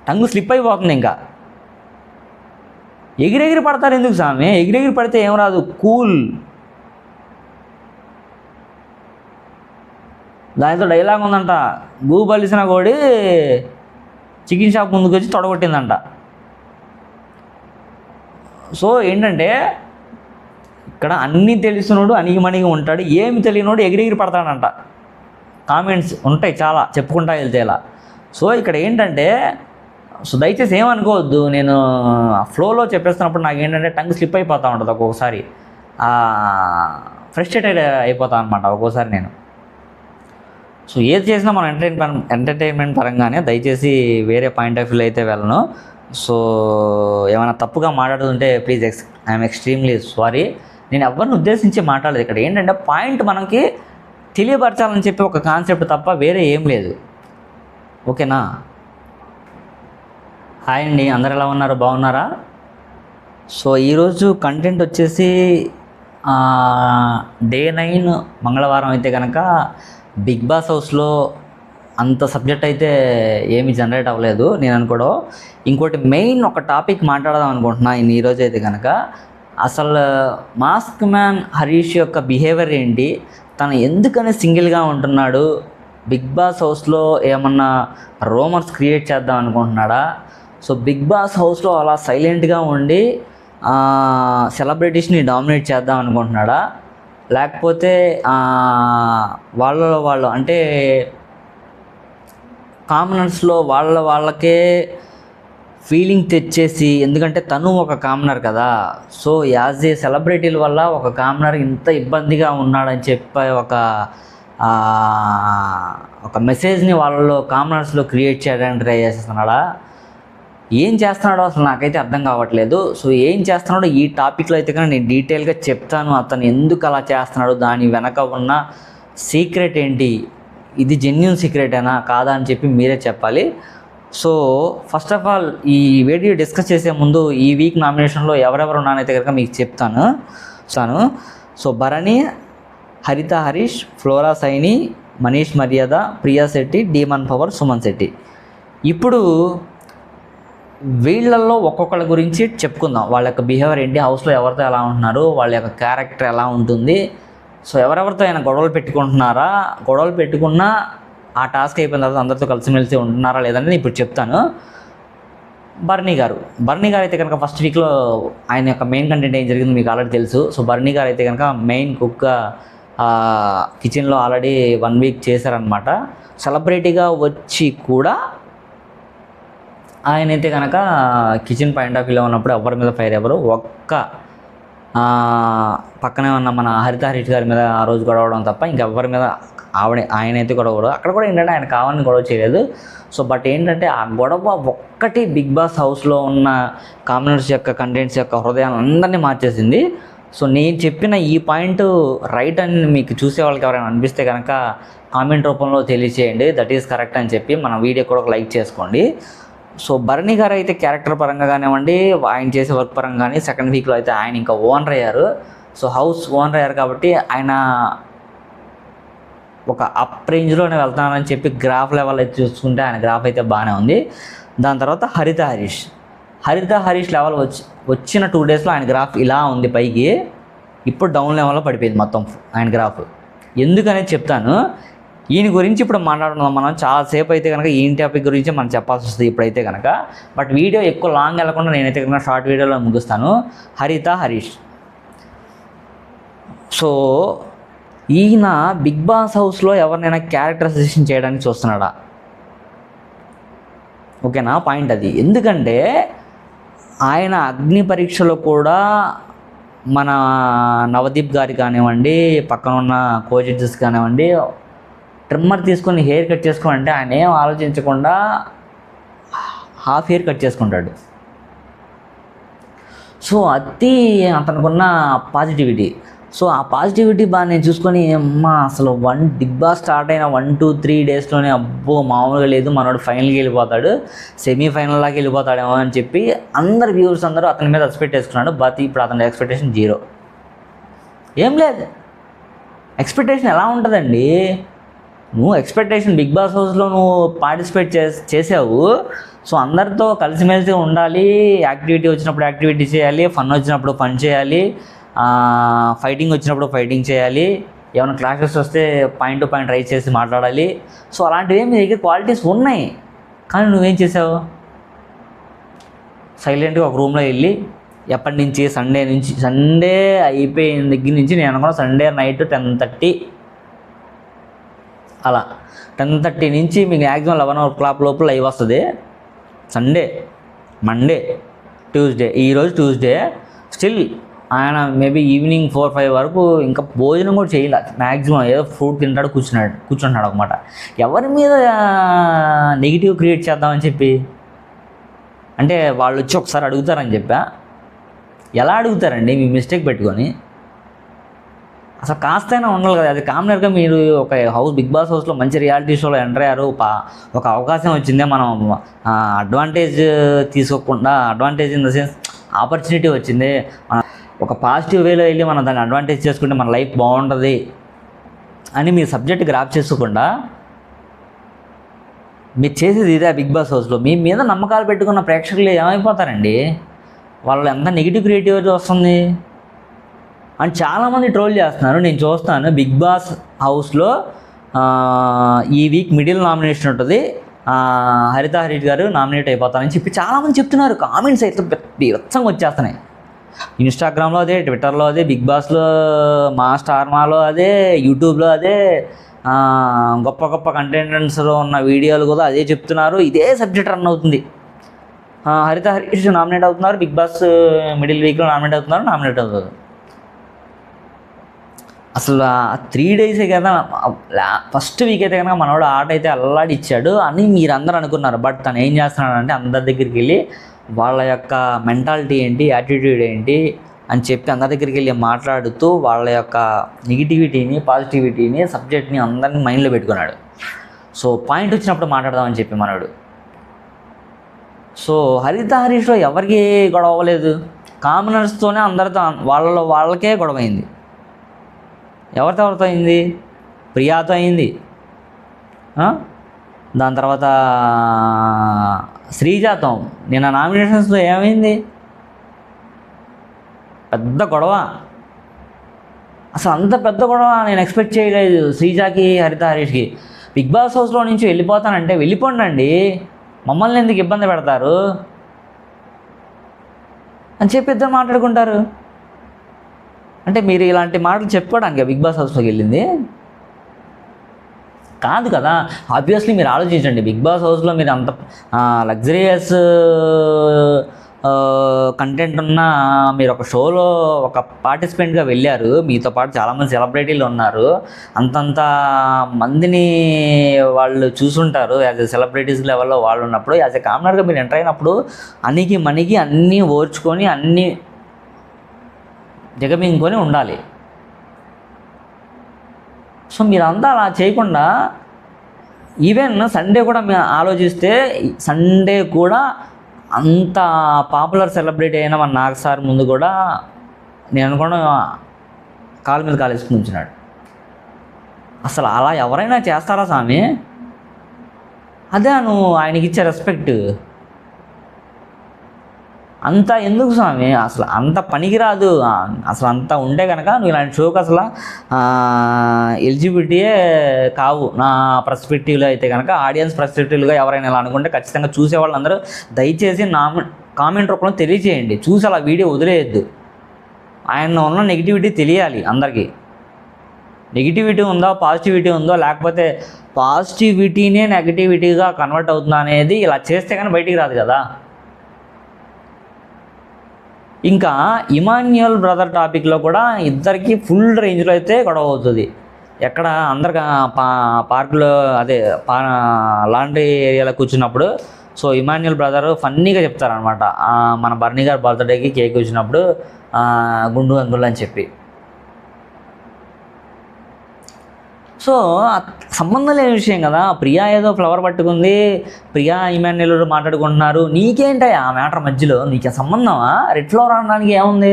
టంగు slip అయిపోతుంది. ఇంకా ఎగిరెగిరి పడతారు ఎందుకు స్వామి? ఎగిరెగిరి పడితే ఏం రాదు, కూల్. దానితో డైలాగ్ ఉందంట, గూ బలిసిన కోడి చికెన్ షాప్ ముందుకు వచ్చి తొడగొట్టిందంట. సో ఏంటంటే ఇక్కడ అన్నీ తెలిసినోడు అణిగిమణిగి ఉంటాడు, ఏమి తెలియనోడు ఎగిరెగిరి పడతాడంట. కామెంట్స్ ఉంటాయి చాలా, చెప్పుకుంటా వెళ్తే ఇలా. సో ఇక్కడ ఏంటంటే, సో దయచేసి ఏమనుకోవద్దు, నేను ఫ్లోలో చెప్పేస్తున్నప్పుడు నాకు ఏంటంటే టంగ్ స్లిప్ అయిపోతూ ఉంటుంది ఒక్కొక్కసారి, ఫ్రస్ట్రేటెడ్ అయిపోతాను అనమాట ఒక్కోసారి నేను. సో ఏది చేసినా మనం ఎంటర్టైన్మెంట్ పరంగానే, దయచేసి వేరే పాయింట్ ఆఫ్ వ్యూలో అయితే వెళ్ళను. సో ఏమైనా తప్పుగా మాట్లాడుతుంటే ప్లీజ్ ఐఎమ్ ఎక్స్ట్రీమ్లీ సారీ. నేను ఎవరిని ఉద్దేశించి మాట్లాడలేదు. ఇక్కడ ఏంటంటే పాయింట్ మనకి తెలియపరచాలని చెప్పి ఒక కాన్సెప్ట్ తప్ప వేరే ఏం లేదు. ఓకేనా? హాయ్ అండి, అందరు ఎలా ఉన్నారు? బాగున్నారా? సో ఈరోజు కంటెంట్ వచ్చేసి డే 9 మంగళవారం అయితే కనుక బిగ్ బాస్ హౌస్లో అంత సబ్జెక్ట్ అయితే ఏమీ జనరేట్ అవ్వలేదు నేను అనుకోవడం. ఇంకోటి మెయిన్ ఒక టాపిక్ మాట్లాడదాం అనుకుంటున్నా ఈరోజు అయితే కనుక, అసలు మాస్క్ మ్యాన్ హరీష్ యొక్క బిహేవియర్ ఏంటి, తను ఎందుకని సింగిల్గా ఉంటున్నాడు, బిగ్ బాస్ హౌస్లో ఏమన్నా రూమర్స్ క్రియేట్ చేద్దాం అనుకుంటున్నాడా, సో బిగ్ బాస్ హౌస్లో అలా సైలెంట్గా ఉండి సెలబ్రిటీస్ని డామినేట్ చేద్దాం అనుకుంటున్నాడా, లేకపోతే వాళ్ళు అంటే కామనర్స్లో వాళ్ళకే ఫీలింగ్ తెచ్చేసి, ఎందుకంటే తను ఒక కామనర్ కదా, సో యాజ్ ఏ సెలబ్రిటీల వల్ల ఒక కామనర్ ఇంత ఇబ్బందిగా ఉన్నాడని చెప్పి ఒక మెసేజ్ని వాళ్ళలో కామనర్స్లో క్రియేట్ చేయడానికి ట్రై చేస్తున్నాడా, ఏం చేస్తున్నాడో అసలు నాకైతే అర్థం కావట్లేదు. సో ఏం చేస్తున్నాడో ఈ టాపిక్లో అయితే కానీ నేను డీటెయిల్గా చెప్తాను. అతను ఎందుకు అలా చేస్తున్నాడు, దాని వెనక ఉన్న సీక్రెట్ ఏంటి, ఇది జెన్యూన్ సీక్రెటేనా కాదా అని చెప్పి మీరే చెప్పాలి. సో ఫస్ట్ ఆఫ్ ఆల్ ఈ వీడియో డిస్కస్ చేసే ముందు ఈ వీక్ నామినేషన్లో ఎవరెవరు ఉన్నానైతే కనుక మీకు చెప్తాను. సో భరణి, హరిత హరీష్, ఫ్లోరా సైని, మనీష్ మర్యాద, ప్రియా శెట్టి, డీమన్ పవర్, సుమన్ శెట్టి. ఇప్పుడు వీళ్ళల్లో ఒక్కొక్కళ్ళ గురించి చెప్పుకుందాం. వాళ్ళ యొక్క బిహేవియర్ ఏంటి, హౌస్లో ఎవరితో ఎలా ఉంటున్నారు, వాళ్ళ యొక్క క్యారెక్టర్ ఎలా ఉంటుంది, సో ఎవరెవరితో అయినా గొడవలు పెట్టుకుంటున్నారా, గొడవలు పెట్టుకున్నా ఆ టాస్క్ అయిపోయిన తర్వాత అందరితో కలిసిమెలిసి ఉంటున్నారా లేదని ఇప్పుడు చెప్తాను. బర్నీ గారు అయితే కనుక ఫస్ట్ వీక్లో ఆయన యొక్క మెయిన్ కంటెంట్ ఏం జరిగింది మీకు ఆల్రెడీ తెలుసు. సో బర్నీ గారు అయితే కనుక మెయిన్ కుక్గా కిచెన్లో ఆల్రెడీ 1 వీక్ చేశారనమాట. సెలబ్రిటీగా వచ్చి కూడా ఆయన అయితే కనుక కిచెన్ పాయింట్ ఆఫ్ వ్యూలో ఉన్నప్పుడు ఎవరి మీద ఫైర్ ఎవరు, ఒక్క పక్కనే ఉన్న మన హరిత హరీష్ గారి మీద ఆ రోజు గొడవడం తప్ప ఇంకెవ్వరి మీద ఆయన అయితే గొడవ. అక్కడ కూడా ఏంటంటే ఆయన కావాలని గొడవ చేయలేదు. సో బట్ ఏంటంటే ఆ గొడవ ఒక్కటి బిగ్ బాస్ హౌస్లో ఉన్న కామెంట్స్ యొక్క కంటెంట్స్ యొక్క హృదయాన్ని అందరినీ మార్చేసింది. సో నేను చెప్పిన ఈ పాయింట్ రైట్ అని మీకు చూసే వాళ్ళకి ఎవరైనా అనిపిస్తే కనుక కామెంట్ రూపంలో తెలియచేయండి, దట్ ఈస్ కరెక్ట్ అని చెప్పి మన వీడియో కూడా ఒక లైక్ చేసుకోండి. సో భరణి గారు అయితే క్యారెక్టర్ పరంగా కానివ్వండి, ఆయన చేసే వర్క్ పరంగా కానీ సెకండ్ వీక్లో అయితే ఆయన ఇంకా ఓనర్ అయ్యారు. సో హౌస్ ఓనర్ అయ్యారు కాబట్టి ఆయన ఒక అప్ రేంజ్లోనే వెళ్తున్నానని చెప్పి గ్రాఫ్ లెవెల్ అయితే చూసుకుంటే ఆయన గ్రాఫ్ అయితే బాగానే ఉంది. దాని తర్వాత హరిత హరీష్ లెవెల్ వచ్చిన 2 డేస్లో ఆయన గ్రాఫ్ ఇలా ఉంది పైకి, ఇప్పుడు డౌన్ లెవెల్లో పడిపోయింది మొత్తం ఆయన గ్రాఫ్. ఎందుకనేది చెప్తాను. ఈయన గురించి ఇప్పుడు మాట్లాడుతున్నాం మనం చాలాసేపు అయితే కనుక ఈయన టాపిక్ గురించి మనం చెప్పాల్సి వస్తుంది ఇప్పుడైతే కనుక. బట్ వీడియో ఎక్కువ లాంగ్ వెళ్ళకుండా నేనైతే కనుక షార్ట్ వీడియోలో ముగిస్తాను. హరిత హరీష్, సో ఈయన బిగ్ బాస్ హౌస్లో ఎవరినైనా క్యారెక్టరైజేషన్ చేయడానికి చూస్తున్నాడా? ఓకేనా, పాయింట్ అది. ఎందుకంటే ఆయన అగ్ని పరీక్షలో కూడా మన నవదీప్ గారి కానివ్వండి, పక్కన ఉన్న కోచెస్ కానివ్వండి, ట్రిమ్మర్ తీసుకొని హెయిర్ కట్ చేసుకోవాలంటే ఆయన ఏం ఆలోచించకుండా హాఫ్ హెయిర్ కట్ చేసుకుంటాడు. సో అది అతనుకున్న పాజిటివిటీ. సో ఆ పాజిటివిటీ బాగా నేను చూసుకొని అసలు బిగ్ బాస్ స్టార్ట్ అయిన 1-2-3 డేస్లోనే అబ్బో మామూలుగా లేదు, మనోడు ఫైనల్కి వెళ్ళిపోతాడు, సెమీఫైనల్ లాగా వెళ్ళిపోతాడేమో అని చెప్పి అందరు వ్యూవర్స్ అందరూ అతని మీద ఎక్స్పెక్ట్ చేసుకున్నాడు. బట్ ఇప్పుడు అతని ఎక్స్పెక్టేషన్ 0. ఏం లేదు. ఎక్స్పెక్టేషన్ ఎలా ఉంటుందండి? నువ్వు ఎక్స్పెక్టేషన్ బిగ్ బాస్ హౌస్లో నువ్వు పార్టిసిపేట్ చేసావు. సో అందరితో కలిసిమెలిసి ఉండాలి, యాక్టివిటీ వచ్చినప్పుడు యాక్టివిటీ చేయాలి, ఫన్ వచ్చినప్పుడు ఫన్ చేయాలి, ఫైటింగ్ వచ్చినప్పుడు ఫైటింగ్ చేయాలి, ఏమైనా క్లాషెస్ వస్తే పాయింట్ టు పాయింట్ రైజ్ చేసి మాట్లాడాలి. సో అలాంటివి మీ దగ్గర క్వాలిటీస్ ఉన్నాయి. కానీ నువ్వేం చేసావు? సైలెంట్గా ఒక రూమ్లో వెళ్ళి ఎప్పటి నుంచి సండే అయిపోయిన దగ్గర నుంచి నేను అనుకున్నా సండే నైట్ 10:30 అలా 10:30 నుంచి మీకు మ్యాక్సిమం 11 o'clock లోపల లైవ్ వస్తుంది. సండే, మండే, ట్యూస్డే, ఈరోజు ట్యూస్డే, స్టిల్ ఆయన మేబీ ఈవినింగ్ 4-5 వరకు ఇంకా భోజనం కూడా చేయలే. మ్యాక్సిమం ఏదో ఫ్రూట్ తింటాడు, కూర్చుంటాడు అనమాట. ఎవరి మీద నెగిటివ్ క్రియేట్ చేద్దామని చెప్పి, అంటే వాళ్ళు వచ్చి ఒకసారి అడుగుతారని చెప్పా. ఎలా అడుగుతారండి మీ మిస్టేక్ పెట్టుకొని? అసలు కాస్తైనా ఉండాలి కదా. అది కామనర్గా మీరు ఒక బిగ్ బాస్ హౌస్లో మంచి రియాలిటీ షోలో ఎంటర్ అయ్యారు, ఒక అవకాశం వచ్చిందే, మనం అడ్వాంటేజ్ తీసుకోకుండా, advantage in the sense opportunity వచ్చింది, ఒక పాజిటివ్ వేలో వెళ్ళి మనం దాన్ని అడ్వాంటేజ్ చేసుకుంటే మన లైఫ్ బాగుంటుంది అని మీరు సబ్జెక్ట్ గ్రాప్ చేసుకోకుండా మీరు చేసేది ఇదే. బిగ్ బాస్ హౌస్లో మీ మీద నమ్మకాలు పెట్టుకున్న ప్రేక్షకులు ఏమైపోతారండి? వాళ్ళు ఎంత నెగిటివ్ క్రియేటివిటీ వస్తుంది అని చాలామంది ట్రోల్ చేస్తున్నారు. నేను చూస్తాను బిగ్ బాస్ హౌస్లో ఈ వీక్ మిడిల్ నామినేషన్ ఉంటుంది, హరిత హరీష్ గారు నామినేట్ అయిపోతారని చెప్పి చాలామంది చెప్తున్నారు. కామెంట్స్ అయితే బీభత్సంగా వచ్చేస్తున్నాయి. ఇన్స్టాగ్రామ్లో అదే, ట్విట్టర్లో అదే, బిగ్ బాస్లో, మా స్టార్మాలో అదే, యూట్యూబ్లో అదే, గొప్ప గొప్ప కంటెంటెంట్స్లో ఉన్న వీడియోలు కూడా అదే చెప్తున్నారు. ఇదే సబ్జెక్ట్ రన్ అవుతుంది. హరిత హరీష్ నామినేట్ అవుతున్నారు, బిగ్ బాస్ మిడిల్ వీక్లో నామినేట్ అవుతుంది. అసలు 3 days కదా, ఫస్ట్ వీక్ అయితే కనుక మనోడు ఆట అయితే అల్లాడి ఇచ్చాడు అని మీరందరూ అనుకున్నారు. బట్ తను ఏం చేస్తున్నాడంటే అందరి దగ్గరికి వెళ్ళి వాళ్ళ యొక్క మెంటాలిటీ ఏంటి, యాటిట్యూడ్ ఏంటి అని చెప్పి అందరి దగ్గరికి వెళ్ళి మాట్లాడుతూ వాళ్ళ యొక్క నెగిటివిటీని, పాజిటివిటీని, సబ్జెక్ట్ని అందరినీ మైండ్లో పెట్టుకున్నాడు. సో పాయింట్ వచ్చినప్పుడు మాట్లాడదామని చెప్పి మనోడు. సో హరిత హరీష్లో ఎవరికి గొడవ అవ్వలేదు, కామనర్స్తోనే అందరితో వాళ్ళకే గొడవ అయింది. ఎవరితో అయింది? ప్రియాతో అయింది. దాని తర్వాత శ్రీజాతో నిన్న నామినేషన్స్లో ఏమైంది? పెద్ద గొడవ. అసలు అంత పెద్ద గొడవ నేను ఎక్స్పెక్ట్ చేయలేదు శ్రీజాకి, హరిత హరీష్కి. బిగ్ బాస్ హౌస్లో నుంచి వెళ్ళిపోతానంటే వెళ్ళిపోండి, మమ్మల్ని ఎందుకు ఇబ్బంది పెడతారు అని చెప్పి ఇద్దరు మాట్లాడుకుంటారు. అంటే మీరు ఇలాంటి మాటలు చెప్పుకోవడానికి బిగ్ బాస్ హౌస్లోకి వెళ్ళింది కాదు కదా. ఆబ్వియస్లీ మీరు ఆలోచించండి, బిగ్ బాస్ హౌస్లో మీరు అంత లగ్జరియస్ కంటెంట్ ఉన్న మీరు ఒక షోలో ఒక పార్టిసిపెంట్గా వెళ్ళారు, మీతో పాటు చాలామంది సెలబ్రిటీలు ఉన్నారు, అంతంత మందిని వాళ్ళు చూసుంటారు. యాజ్ ఎ సెలబ్రిటీస్ లెవెల్లో వాళ్ళు ఉన్నప్పుడు, యాజ్ ఎ కామనర్గా మీరు ఎంటర్ అయినప్పుడు అనికి మనకి అన్నీ ఓర్చుకొని అన్నీ దిగమింగుకొని ఉండాలి. సో మీరంతా అలా చేయకుండా, ఈవెన్ సండే కూడా మేము ఆలోచిస్తే, సండే కూడా అంత పాపులర్ సెలబ్రిటీ అయిన మన నాగ్ సార్ ముందు కూడా నేను అనుకోవడం కాలు మీద కాలు వేసుకుని ఉంచినాడు. అసలు అలా ఎవరైనా చేస్తారా స్వామి? అదే నువ్వు ఆయనకి ఇచ్చే రెస్పెక్ట్ అంత ఎందుకు స్వామి? అసలు అంత పనికిరాదు. అసలు అంత ఉంటే కనుక నువ్వు ఇలాంటి షోకి అసలు ఎలిజిబిలిటీయే కావు నా పర్స్పెక్టివ్లో. అయితే కనుక ఆడియన్స్ పర్స్పెక్టివ్గా ఎవరైనా ఇలా అనుకుంటే ఖచ్చితంగా చూసేవాళ్ళందరూ దయచేసి కామెంట్ రూపంలో తెలియజేయండి. చూసి అలా వీడియో వదిలేయద్దు. ఆయన ఉన్న నెగిటివిటీ తెలియాలి అందరికీ. నెగిటివిటీ ఉందో, పాజిటివిటీ ఉందో, లేకపోతే పాజిటివిటీనే నెగిటివిటీగా కన్వర్ట్ అవుతుందా అనేది ఇలా చేస్తే కానీ బయటికి రాదు కదా. ఇంకా ఇమాన్యుయల్ బ్రదర్ టాపిక్లో కూడా ఇద్దరికి ఫుల్ రేంజ్లో అయితే గొడవ అవుతుంది. ఎక్కడ అందరికి పార్కులో అదే లాండ్రీ ఏరియాలో కూర్చున్నప్పుడు. సో ఇమాన్యుయల్ బ్రదర్ ఫన్నీగా చెప్తారనమాట, మన బర్నీ గారు బర్త్డేకి కేక్ వచ్చినప్పుడు గుండు అంగుళ్ళు అని చెప్పి. సో సంబంధం లేని విషయం కదా. ప్రియా ఏదో ఫ్లవర్ పట్టుకుంది, ప్రియా ఇమాన్యుయల్ మాట్లాడుకుంటున్నారు, నీకేంటయ్యా ఆ మ్యాటర్ మధ్యలో? నీకే సంబంధమా? రెడ్ ఫ్లవర్ అనడానికి ఏముంది?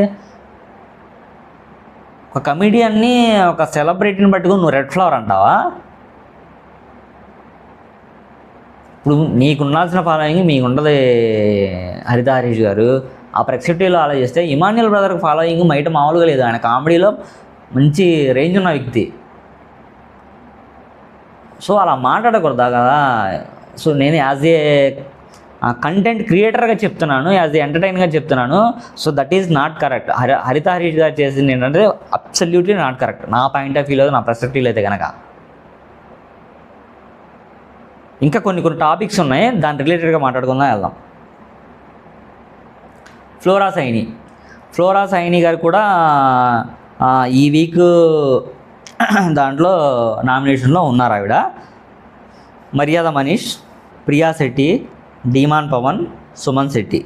ఒక కమెడియన్ని, ఒక సెలబ్రిటీని పట్టుకుని నువ్వు రెడ్ ఫ్లవర్ అంటావా? ఇప్పుడు మీకు ఉండాల్సిన ఫాలోయింగ్ మీకు ఉండదు హరిత హరీష్ గారు. ఆ పర్స్పెక్టివ్లో ఆలోచిస్తే ఇమాన్యుల్ బ్రదర్కి ఫాలోయింగ్ బయట మామూలుగా లేదు. ఆయన కామెడీలో మంచి రేంజ్ ఉన్న వ్యక్తి. సో అలా మాట్లాడకూడదా కదా. సో నేను యాజ్ ఏ కంటెంట్ క్రియేటర్గా చెప్తున్నాను, యాజ్ ఏ ఎంటర్టైన్గా చెప్తున్నాను. So that is not correct. హరిత హరీష్ గారు చేసింది ఏంటంటే అబ్సల్యూట్లీ నాట్ కరెక్ట్ నా పాయింట్ ఆఫ్ వ్యూలో, నా పర్స్పెక్టివ్లో అయితే కనుక. ఇంకా కొన్ని టాపిక్స్ ఉన్నాయి, దాని రిలేటెడ్గా మాట్లాడుకుందాం, వెళ్దాం. ఫ్లోరా సైని గారు కూడా ఈ వీక్ దాంట్లో నామినేషన్లో ఉన్నారు. ఆవిడ మర్యాద మనీష్, ప్రియా శెట్టి, డీమాన్ పవన్, సుమన్ శెట్టి,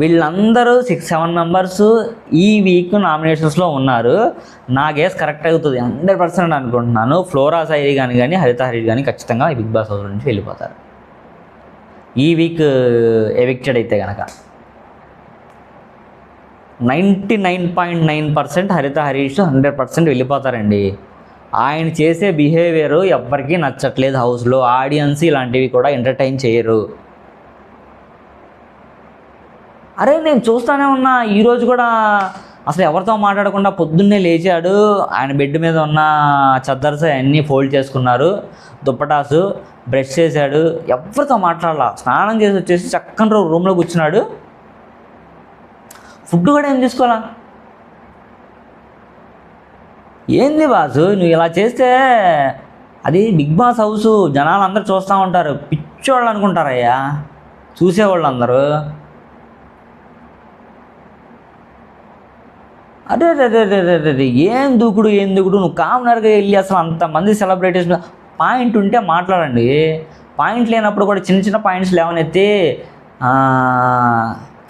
వీళ్ళందరూ 6-7 మెంబర్స్ ఈ వీక్ నామినేషన్స్లో ఉన్నారు. నా గేస్ కరెక్ట్ అవుతుంది 100% అనుకుంటున్నాను. ఫ్లోరా సైని కానీ హరిత హరీష్ కానీ ఖచ్చితంగా ఈ బిగ్ బాస్ హౌస్ నుంచి వెళ్ళిపోతారు ఈ వీక్ ఎవిక్టెడ్ అయితే కనుక. 99.9% హరిత హరీష్ 100% వెళ్ళిపోతారండి. ఆయన చేసే బిహేవియరు ఎవ్వరికీ నచ్చట్లేదు హౌస్లో. ఆడియన్స్ ఇలాంటివి కూడా ఎంటర్టైన్ చేయరు. అరే నేను చూస్తూనే ఉన్నా, ఈరోజు కూడా అసలు ఎవరితో మాట్లాడకుండా పొద్దున్నే లేచాడు. ఆయన బెడ్ మీద ఉన్న చద్దర్స్ అన్నీ ఫోల్డ్ చేసుకున్నారు, దుప్పటాసు బ్రష్ చేశాడు, ఎవరితో మాట్లాడాల. స్నానం చేసి వచ్చేసి చక్కని రూమ్లో కూర్చున్నాడు. ఫుడ్ కూడా ఏం తీసుకోవాలా. ఏంది బాసు నువ్వు ఇలా చేస్తే? అది బిగ్ బాస్ హౌస్, జనాలు అందరూ చూస్తూ ఉంటారు, పిచ్చోళ్ళు అనుకుంటారయ్యా చూసేవాళ్ళు అందరూ. అదే ఏం దూకుడు నువ్వు కామనర్గా వెళ్ళి అసలు అంతమంది సెలబ్రిటీస్ పాయింట్ ఉంటే మాట్లాడండి. పాయింట్ లేనప్పుడు కూడా చిన్న పాయింట్స్ లేవనెత్తి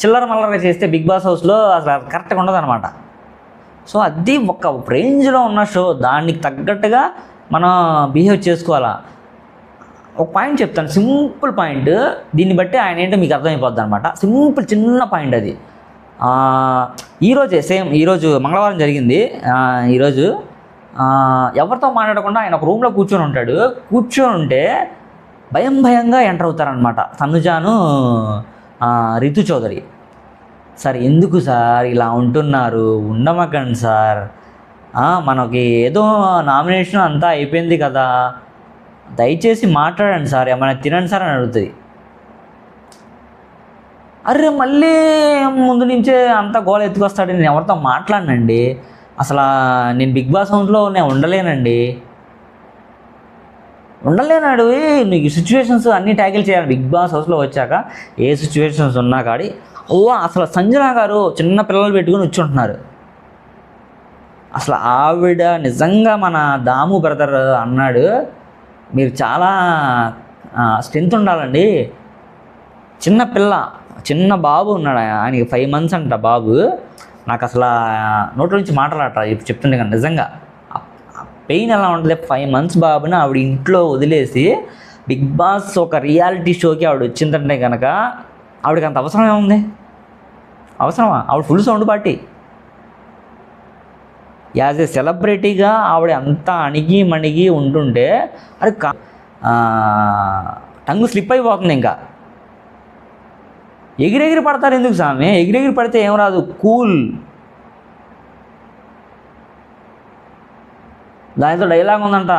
చిల్లర మల్లరగా చేస్తే బిగ్ బాస్ హౌస్లో అసలు కరెక్ట్గా ఉండదు అనమాట. సో అది ఒక రేంజ్లో ఉన్న షో, దానికి తగ్గట్టుగా మనం బిహేవ్ చేసుకోవాలా. ఒక పాయింట్ చెప్తాను, సింపుల్ పాయింట్, దీన్ని బట్టి ఆయన ఏంటో మీకు అర్థమైపోద్ది అనమాట. సింపుల్ చిన్న పాయింట్ అది. ఈరోజు మంగళవారం జరిగింది. ఈరోజు ఎవరితో మాట్లాడకుండా ఆయన ఒక రూమ్లో కూర్చొని ఉంటే భయంగా ఎంటర్ అవుతారనమాట తనుజాను రితు చౌదరి. సార్ ఎందుకు సార్ ఇలా ఉంటున్నారు? ఉండమకండి సార్, మనకి ఏదో నామినేషన్ అంతా అయిపోయింది కదా, దయచేసి మాట్లాడండి సార్, ఏమైనా తినండి సార్ అని అడుగుతుంది. అరే మళ్ళీ ముందు నుంచే అంత గోల ఎత్తుకొస్తాడు. నేను ఎవరితో మాట్లాడనండి, అసలు నేను బిగ్ బాస్ హౌస్లో నేను ఉండలేనండి. ఉండలేనాడు. నీకు సిచ్యువేషన్స్ అన్నీ ట్యాకిల్ చేయాలి బిగ్ బాస్ హౌస్లో వచ్చాక. ఏ సిచ్యువేషన్స్ ఉన్నా కానీ అసలు సంజన గారు చిన్న పిల్లలు పెట్టుకుని వచ్చుంటున్నారు. అసలు ఆవిడ నిజంగా మన దాము బ్రదర్ అన్నాడు, మీరు చాలా స్ట్రెంత్ ఉండాలండి. చిన్న బాబు ఉన్నాడు, ఆయనకి 5 months అంట బాబు. నాకు అసలు నోట్ల నుంచి మాట్లాడట ఇప్పుడు చెప్తుండే కానీ నిజంగా పెయిన్ ఎలా ఉంటుంది. 5 months బాబుని ఆవిడ ఇంట్లో వదిలేసి బిగ్ బాస్ ఒక రియాలిటీ షోకి ఆవిడ వచ్చిందంటే కనుక ఆవిడకి అంత అవసరం ఏముంది? అవసరమా? ఆవిడ full sound party. As a సెలబ్రిటీగా ఆవిడ అంత అణిగి ఉంటుంటే అది టంగు స్లిప్ అయిపోతుంది. ఇంకా ఎగిరెగిరి పడతారు ఎందుకు స్వామి? ఎగిరెగిరి పడితే ఏం రాదు, కూల్. దానితో డైలాగ్ ఉందంట,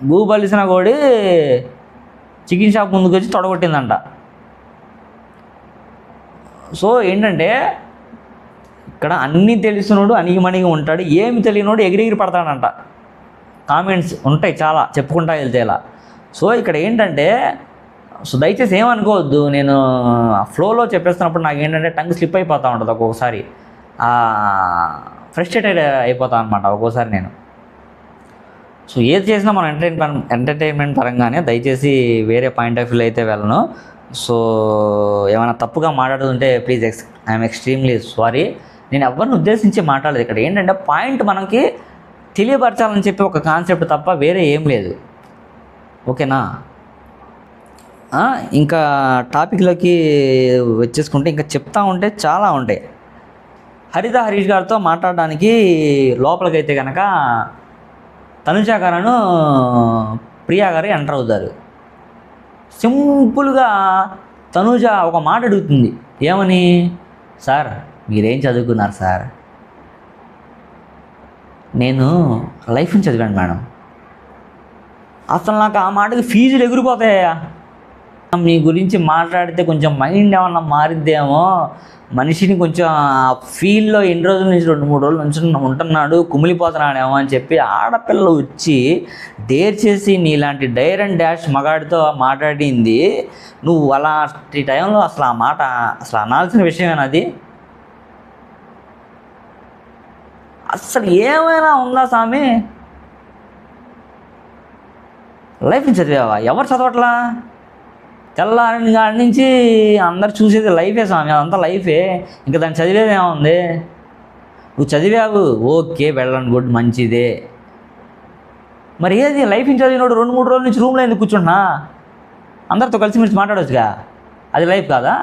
గూ బలిసిన కోడి చికెన్ షాప్ ముందుకు వచ్చి తొడగొట్టిందంట. సో ఏంటంటే ఇక్కడ అన్నీ తెలిసినోడు అణిగిమణిగి ఉంటాడు, ఏమి తెలియనోడు ఎగిరెగిరి పడతాడంట. కామెంట్స్ ఉంటాయి చాలా, చెప్పుకుంటా వెళ్తే ఇలా. సో ఇక్కడ ఏంటంటే, సో దయచేసి ఏమనుకోవద్దు, నేను ఫ్లోలో చెప్పేస్తున్నప్పుడు నాకు ఏంటంటే టంగ్ స్లిప్ అయిపోతూ ఉంటుంది ఒక్కొక్కసారి, ఫ్రస్ట్రేటెడ్ అయిపోతాను అనమాట ఒక్కోసారి నేను. సో ఏది చేసినా మనం ఎంటర్టైన్మెంట్ పరంగానే, దయచేసి వేరే పాయింట్ ఆఫ్ వ్యూలో అయితే వెళ్ళను. సో ఏమైనా తప్పుగా మాట్లాడుతుంటే ప్లీజ్ ఐఎమ్ ఎక్స్ట్రీమ్లీ సారీ. నేను ఎవరిని ఉద్దేశించి మాట్లాడలేదు. ఇక్కడ ఏంటంటే పాయింట్ మనకి తెలియపరచాలని చెప్పి ఒక కాన్సెప్ట్ తప్ప వేరే ఏం లేదు. ఓకేనా? ఇంకా టాపిక్లోకి వచ్చేసుకుంటే ఇంకా చెప్తా ఉంటే చాలా ఉంటాయి. హరిత హరీష్ గారితో మాట్లాడడానికి లోపలికైతే కనుక తనుజ గారును ప్రియా గారు ఎంటర్ అవుతారు. సింపుల్గా తనూజ ఒక మాట అడుగుతుంది, ఏమని? సార్ మీరేం చదువుకున్నారు సార్? నేను లైఫ్ని చదివాను మేడం. అసలు నాకు ఆ మాటకి ఫీజులు ఎగిరిపోతాయా. మీ గురించి మాట్లాడితే కొంచెం మైండ్ ఏమన్నా మారిద్దేమో, మనిషిని కొంచెం ఫీల్లో ఎన్ని రోజుల నుంచి 2-3 రోజుల నుంచి ఉంటున్నాడు, కుమిలిపోతున్నాడేమో అని చెప్పి ఆడపిల్లలు వచ్చి డేర్ చేసి నీలాంటి డైర్ అండ్ డాష్ మగాడితో మాట్లాడింది. నువ్వు అలాంటి టైంలో అసలు ఆ మాట అసలు అనాల్సిన విషయమేనా అది? అసలు ఏమైనా ఉందా స్వామి? లైఫ్ని చదివావా? ఎవరు చదవట్లా? తెల్లారిన కాడి నుంచి అందరు చూసేది లైఫే స్వామి, అదంతా లైఫే. ఇంకా దాన్ని చదివేది ఏముంది? నువ్వు చదివావు, ఓకే, వెళ్ళండి, గుడ్, మంచిదే. మరి ఏది లైఫ్ని చదివినోడు 2-3 రోజుల నుంచి రూమ్లో ఎందుకు కూర్చుంటున్నా? అందరితో కలిసిమెలిసి మాట్లాడవచ్చుగా, అది లైఫ్ కాదా?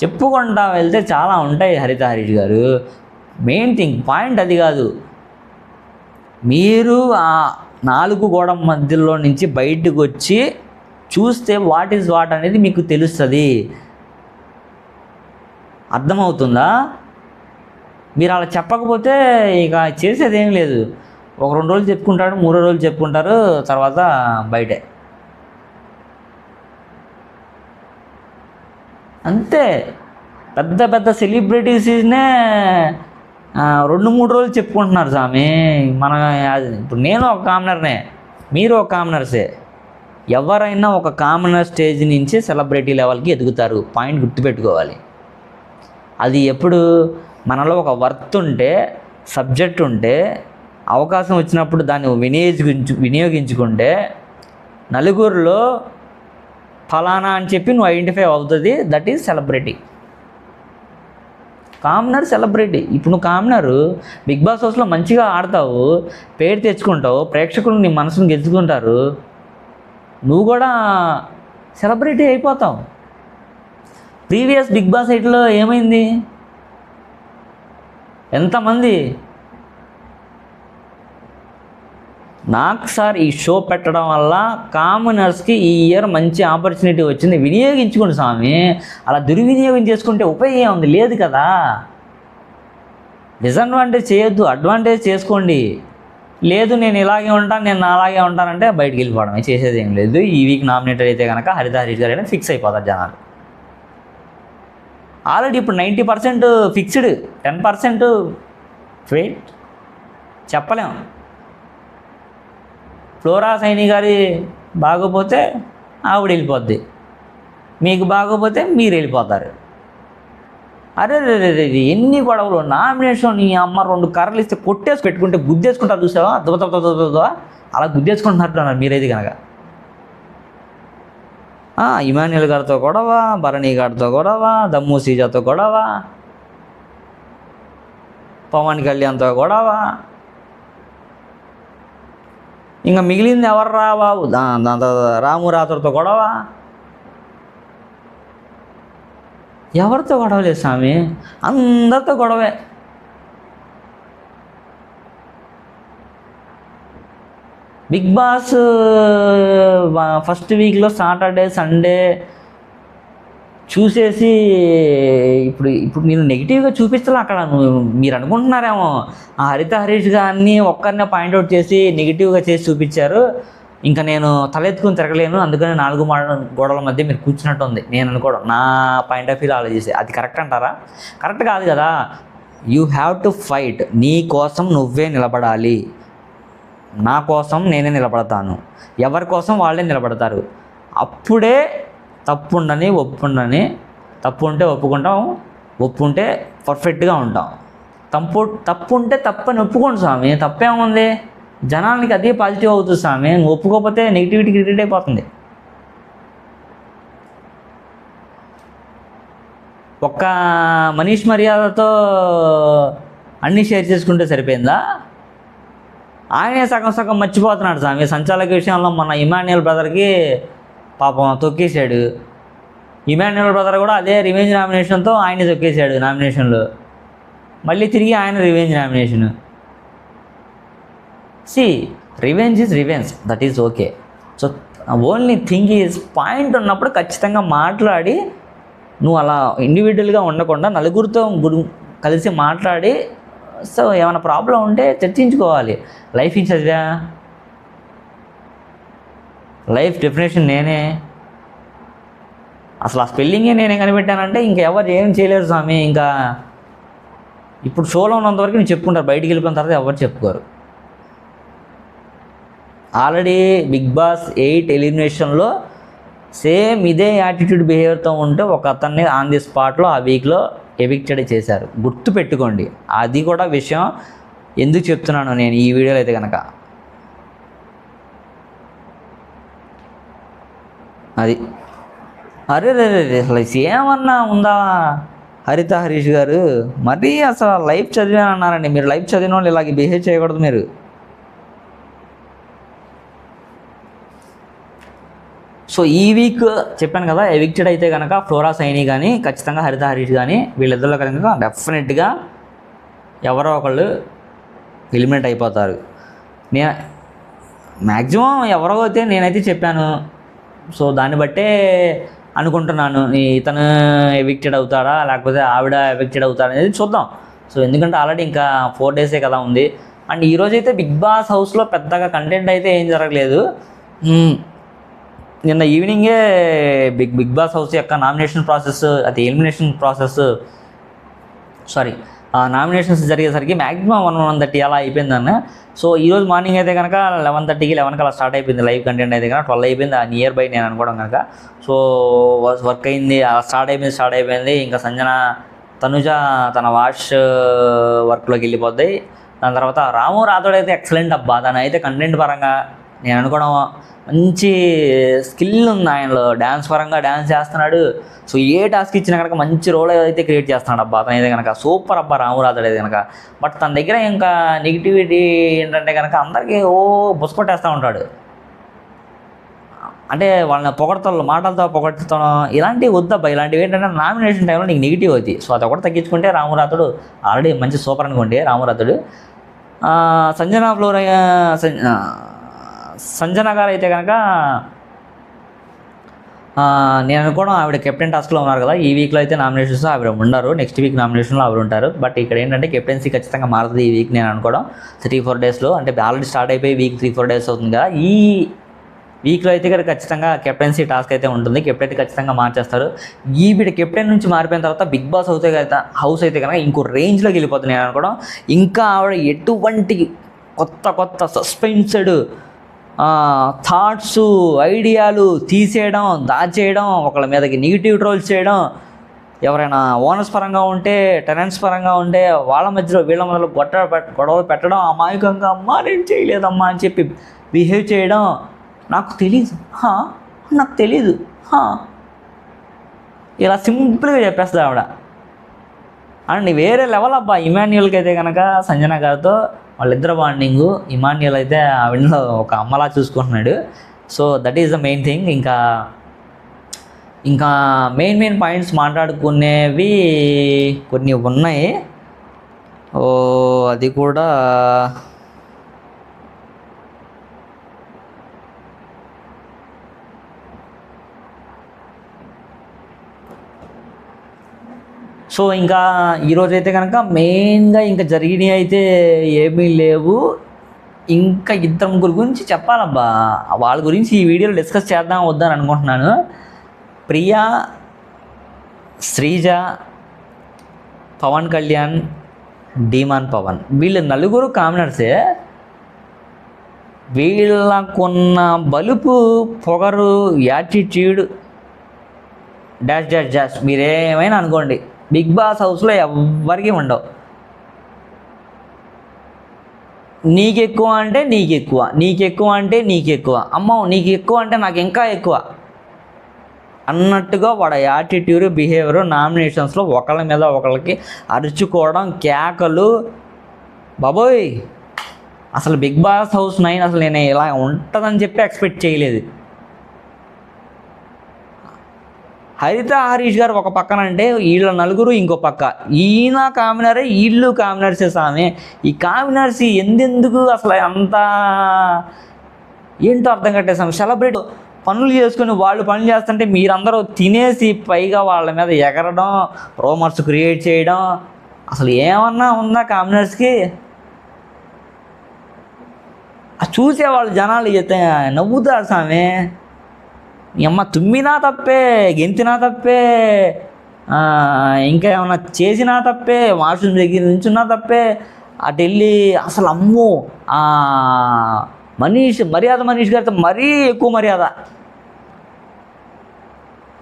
చెప్పుకుంటా వెళ్తే చాలా ఉంటాయి హరిత హరీష్ గారు. మెయిన్ థింగ్ పాయింట్ అది కాదు. మీరు ఆ 4 గోడల మధ్యలో నుంచి బయటకు వచ్చి చూస్తే వాట్ ఈజ్ వాట్ అనేది మీకు తెలుస్తుంది. అర్థమవుతుందా? మీరు అలా చెప్పకపోతే ఇక చేసేది ఏం లేదు. 1-2 రోజులు చెప్పుకుంటాడు, 3 రోజులు చెప్పుకుంటారు, తర్వాత బయటే. అంతే. పెద్ద పెద్ద సెలబ్రిటీస్నే 2-3 రోజులు చెప్పుకుంటున్నారు స్వామి. ఇప్పుడు నేను ఒక కామనర్నే, మీరు ఒక కామనర్సే. ఎవరైనా ఒక కామనర్ స్టేజ్ నుంచి సెలబ్రిటీ లెవెల్కి ఎదుగుతారు. పాయింట్ గుర్తుపెట్టుకోవాలి. అది ఎప్పుడు మనలో ఒక వర్త్ ఉంటే, సబ్జెక్ట్ ఉంటే, అవకాశం వచ్చినప్పుడు దాన్ని వినియోగించుకుంటే నలుగురిలో ఫలానా అని చెప్పి నువ్వు ఐడెంటిఫై అవుతుంది. That is celebrity. Commoner celebrity. ఇప్పుడు నువ్వు కామనరు, బిగ్ బాస్ హౌస్లో మంచిగా ఆడతావు, పేరు తెచ్చుకుంటావు, ప్రేక్షకులు నీ మనసును గెలుచుకుంటారు, నువ్వు కూడా సెలబ్రిటీ అయిపోతావు. ప్రీవియస్ బిగ్ బాస్ 8లో ఏమైంది? ఎంతమంది? నాకు సార్ ఈ షో పెట్టడం వల్ల కామనర్స్కి ఈ ఇయర్ మంచి ఆపర్చునిటీ వచ్చింది, వినియోగించుకోండి స్వామి. అలా దుర్వినియోగం చేసుకుంటే ఉపయోగం ఉంది లేదు కదా. డిసడ్వాంటేజ్ చేయొద్దు, అడ్వాంటేజ్ చేసుకోండి. లేదు నేను ఇలాగే ఉంటాను, నేను అలాగే ఉంటానంటే బయటికి వెళ్ళిపోవడమే, చేసేది ఏం లేదు. ఈ వీక్ నామినేటర్ అయితే కనుక హరిత హరీష్ గారు అయినా ఫిక్స్ అయిపోతారు జనాలు. ఆల్రెడీ ఇప్పుడు 90% ఫిక్స్డ్, 10% వెయిట్ చెప్పలేం. ఫ్లోరా సైని గారి బాగోపోతే ఆవిడ వెళ్ళిపోద్ది, మీకు బాగోపోతే మీరు వెళ్ళిపోతారు. అరే ఎన్ని గొడవలు! నామినేషన్ నీ అమ్మ 2 కర్రలు ఇస్తే కొట్టేసి పెట్టుకుంటే గుద్దేసుకుంటారు చూసావా? దుబ్బ అలా గుద్దేసుకుంటున్నట్టున్నారు మీరైతే కనుక. ఇమాన్యుల్ గారితో గొడవ, భరణి గారితో గొడవ, దమ్ము సీజాతో గొడవ, పవన్ కళ్యాణ్తో గొడవ, ఇంకా మిగిలింది ఎవర్రా బాబు? దాంతో రాము రాథోర్తో గొడవ. ఎవరితో గొడవ లేదు స్వామి, అందరితో గొడవే. బిగ్ బాస్ ఫస్ట్ వీక్లో సాటర్డే సండే చూసేసి ఇప్పుడు నేను నెగిటివ్గా చూపిస్తా అక్కడ. మీరు అనుకుంటున్నారేమో ఆ హరిత హరీష్ గారిని ఒక్కరినే పాయింట్అవుట్ చేసి నెగిటివ్గా చేసి చూపించారు, ఇంకా నేను తలెత్తుకుని తిరగలేను, అందుకని 4 గోడల మధ్య మీరు కూర్చున్నట్టు ఉంది నేను అనుకోవడం. నా పాయింట్ ఆఫ్ వ్యూలో ఆలోచిస్తే అది కరెక్ట్ అంటారా? కరెక్ట్ కాదు కదా. You have to fight. నీ కోసం నువ్వే నిలబడాలి. నా కోసం నేనే నిలబడతాను, ఎవరి కోసం వాళ్ళే నిలబడతారు. అప్పుడే తప్పు ఉంటే ఒప్పుకుంటాం, ఒప్పు ఉంటే పర్ఫెక్ట్గా ఉంటాం. తప్పు ఉంటే తప్పని ఒప్పుకోండి స్వామి, తప్పేముంది? జనానికి అదే పాజిటివ్ అవుతుంది స్వామి. నువ్వు ఒప్పుకోకపోతే నెగిటివిటీ క్రియేట్ అయిపోతుంది. ఒక్క మనీష్ మర్యాదతో అన్నీ షేర్ చేసుకుంటే సరిపోయిందా? ఆయనే సగం మర్చిపోతున్నాడు స్వామి. సంచాలక విషయంలో మన ఇమాన్యుల్ బ్రదర్కి పాపం తొక్కేశాడు. ఇమాన్యుల్ బ్రదర్ కూడా అదే రివెంజ్ నామినేషన్తో ఆయనే తొక్కేశాడు నామినేషన్లో. మళ్ళీ తిరిగి ఆయన revenge nomination. Revenge is revenge, that is okay. So only thing is point ఉన్నప్పుడు ఖచ్చితంగా మాట్లాడి, నువ్వు అలా ఇండివిజువల్గా ఉండకుండా నలుగురితో కలిసి మాట్లాడి, సో ఏమైనా ప్రాబ్లం ఉంటే చర్చించుకోవాలి. లైఫ్ ఇన్ చదివా, లైఫ్ డెఫినేషన్ నేనే, అసలు ఆ స్పెల్లింగే నేనే కనిపెట్టానంటే ఇంకెవరు ఏం చేయలేరు స్వామి. ఇంకా ఇప్పుడు షోలో ఉన్నంతవరకు నేను చెప్పుకుంటారు, బయటికి వెళ్ళిపోయిన తర్వాత ఎవరు చెప్పుకోరు. ఆల్రెడీ బిగ్ బాస్ 8 ఎలిమినేషన్లో సేమ్ ఇదే యాటిట్యూడ్ బిహేవియర్తో ఉంటే ఒక అతన్ని ఆన్ ది స్పాట్లో ఆ వీక్లో ఎవిక్టెడ్ చేశారు. గుర్తు పెట్టుకోండి. అది కూడా విషయం ఎందుకు చెప్తున్నాను నేను ఈ వీడియోలో అయితే కనుక, అది అరే అసలు ఏమన్నా ఉందా హరిత హరీష్ గారు? మరీ అసలు లైఫ్ చదివాను అన్నారండి మీరు. లైఫ్ చదివిన వాళ్ళు ఇలాగ బిహేవ్ చేయకూడదు మీరు. సో ఈ వీక్ చెప్పాను కదా, ఎవిక్టెడ్ అయితే కనుక ఫ్లోరా సైని కానీ ఖచ్చితంగా హరిత హరీష్ కానీ వీళ్ళిద్దరిలో కనుక డెఫినెట్గా ఎవరో ఒకళ్ళు ఎలిమినేట్ అయిపోతారు. నేను మ్యాక్సిమం ఎవరో అయితే నేనైతే చెప్పాను. సో దాన్ని బట్టే అనుకుంటున్నాను, ఇతను ఎవిక్టెడ్ అవుతాడా లేకపోతే ఆవిడ ఎవిక్టెడ్ అవుతాడా అనేది చూద్దాం. సో ఎందుకంటే ఆల్రెడీ ఇంకా 4 డేసే కదా ఉంది. అండ్ ఈరోజైతే బిగ్ బాస్ హౌస్లో పెద్దగా కంటెంట్ అయితే ఏం జరగలేదు. నిన్న ఈవినింగే బిగ్ బాస్ హౌస్ యొక్క నామినేషన్ ప్రాసెస్, అది ఎలిమినేషన్ ప్రాసెస్, నామినేషన్స్ జరిగేసరికి మ్యాక్సిమం 1:30 అలా అయిపోయిందన్న. సో ఈరోజు మార్నింగ్ అయితే కనుక 11:30కి 11కి అలా స్టార్ట్ అయిపోయింది లైవ్ కంటెంట్ అయితే కనుక 12 అయిపోయింది. ఆ నియర్ బై నేను అనుకోవడం కనుక. సో వర్క్ అయింది, స్టార్ట్ అయిపోయింది. ఇంకా సంజన తనుజ తన వాష్ వర్క్లోకి వెళ్ళిపోద్ది. దాని తర్వాత రాము రాథోడ్ అయితే ఎక్సలెంట్ అబ్బా. దాని అయితే కంటెంట్ పరంగా నేను అనుకోవడం మంచి స్కిల్ ఉంది ఆయనలో, డ్యాన్స్ పరంగా డ్యాన్స్ చేస్తున్నాడు. సో ఏ టాస్క్ ఇచ్చినా కనుక మంచి రోల్ అయితే క్రియేట్ చేస్తున్నాడు అబ్బా అతను అయితే కనుక. సూపర్ అబ్బా రాము రాథోడ్ అయితే కనుక. బట్ తన దగ్గర ఇంకా నెగిటివిటీ ఏంటంటే కనుక అందరికీ బుసకొట్టేస్తూ ఉంటాడు. అంటే వాళ్ళని మాటలతో పొగడతాం, ఇలాంటివి వద్దబ్బా. ఇలాంటివి ఏంటంటే నామినేషన్ టైంలో నీకు నెగిటివ్ అవుతుంది. సో అది ఒకటి తగ్గించుకుంటే రాము రాథోడ్ ఆల్రెడీ మంచి సూపర్ అనుకోండి రాము రాథోడ్. సంజన గారు అయితే కనుక నేను అనుకోవడం ఆవిడ కెప్టెన్ టాస్క్లో ఉన్నారు కదా. ఈ వీక్లో అయితే నామినేషన్స్ ఆవిడ ఉండరు, నెక్స్ట్ వీక్ నామినేషన్లో ఆవిడ ఉంటారు. బట్ ఇక్కడ ఏంటంటే కెప్టెన్సీ ఖచ్చితంగా మారుతుంది ఈ వీక్ నేను అనుకోవడం. 3-4 డేస్లో, అంటే ఆల్రెడీ స్టార్ట్ అయిపోయి వీక్ 3-4 డేస్ అవుతుంది కదా. ఈ వీక్లో అయితే కనుక ఖచ్చితంగా కెప్టెన్సీ టాస్క్ అయితే ఉంటుంది. కెప్టెన్ ఖచ్చితంగా మార్చేస్తారు. ఈ వీడి కెప్టెన్ నుంచి మారిపోయిన తర్వాత బిగ్ బాస్ హౌస్ అయితే కనుక ఇంకో రేంజ్లోకి వెళ్ళిపోతుంది నేను అనుకోవడం. ఇంకా ఆవిడ ఎటువంటి కొత్త సస్పెన్స్డ్ థాట్స్, ఐడియాలు తీసేయడం, దాచేయడం, ఒకళ్ళ మీదకి నెగిటివ్ ట్రోల్స్ చేయడం, ఎవరైనా ఓనర్స్ పరంగా ఉంటే, టెనెంట్స్ పరంగా ఉంటే వాళ్ళ మధ్యలో వీళ్ళ మధ్యలో గొడవలు పెట్టడం, అమాయకంగా అమ్మా నేను చేయలేదమ్మా అని చెప్పి బిహేవ్ చేయడం, నాకు తెలీదు ఇలా సింపుల్గా చెప్పేస్తుంది ఆవిడ. అండ్ వేరే లెవెల్ అబ్బా. ఇమాన్యుయల్కి అయితే కనుక సంజన గారితో వాళ్ళిద్దరు బాండింగు. ఇమాన్యుయల్ అయితే ఆవిడలో ఒక అమ్మలా చూసుకుంటున్నాడు. So that is the main thing. ఇంకా మెయిన్ పాయింట్స్ మాట్లాడుకునేవి కొన్ని ఉన్నాయి. అది కూడా సో ఇంకా ఈరోజైతే కనుక మెయిన్గా ఇంకా జరిగినవి అయితే ఏమీ లేవు. ఇంకా 2-3 గురించి చెప్పాలబ్బా. వాళ్ళ గురించి ఈ వీడియోలో డిస్కస్ చేద్దాం వద్దని అనుకుంటున్నాను. ప్రియా, శ్రీజ, పవన్ కళ్యాణ్, డీమాన్ పవన్, వీళ్ళు 4 కామనర్సే. వీళ్ళకున్న బలుపు, పొగరు, యాటిట్యూడ్ డాష్ మీరేమైనా అనుకోండి, బిగ్ బాస్ హౌస్లో ఎవ్వరికీ ఉండవు. నీకెక్కువ అంటే నీకెక్కువ, అమ్మో నీకు ఎక్కువ అంటే నాకు ఇంకా ఎక్కువ అన్నట్టుగా వాడు యాటిట్యూడ్, బిహేవియర్ నామినేషన్స్లో ఒకళ్ళ మీద ఒకళ్ళకి అరుచుకోవడం, కేకలు. బాబోయ్, అసలు బిగ్ బాస్ హౌస్ 9 అసలు నేను ఇలా ఉంటుందని చెప్పి ఎక్స్పెక్ట్ చేయలేదు. హరిత హరీష్ గారు ఒక పక్కన అంటే వీళ్ళ 4 ఇంకో పక్క, ఈయన కామినరే వీళ్ళు కామినర్సే సామె. ఈ కామినర్సీ ఎందుకు అసలు అంత ఏంటో అర్థం కట్టేసాం. సెలబ్రేట్ పనులు చేసుకుని వాళ్ళు పనులు చేస్తుంటే మీరందరూ తినేసి పైగా వాళ్ళ మీద ఎగరడం, రూమర్స్ క్రియేట్ చేయడం, అసలు ఏమన్నా ఉందా కామ్రేడ్స్కి? చూసేవాళ్ళు జనాలు చెప్తే నవ్వుతారు స్వామి. అమ్మ తుమ్మినా తప్పే, గెంతినా తప్పే, ఇంకా ఏమన్నా చేసినా తప్పే, వాష్రూమ్ దగ్గర నుంచున్నా తప్పే, అటు వెళ్ళి అసలు అమ్మో మనీష్ గారితో మరీ ఎక్కువ మర్యాద.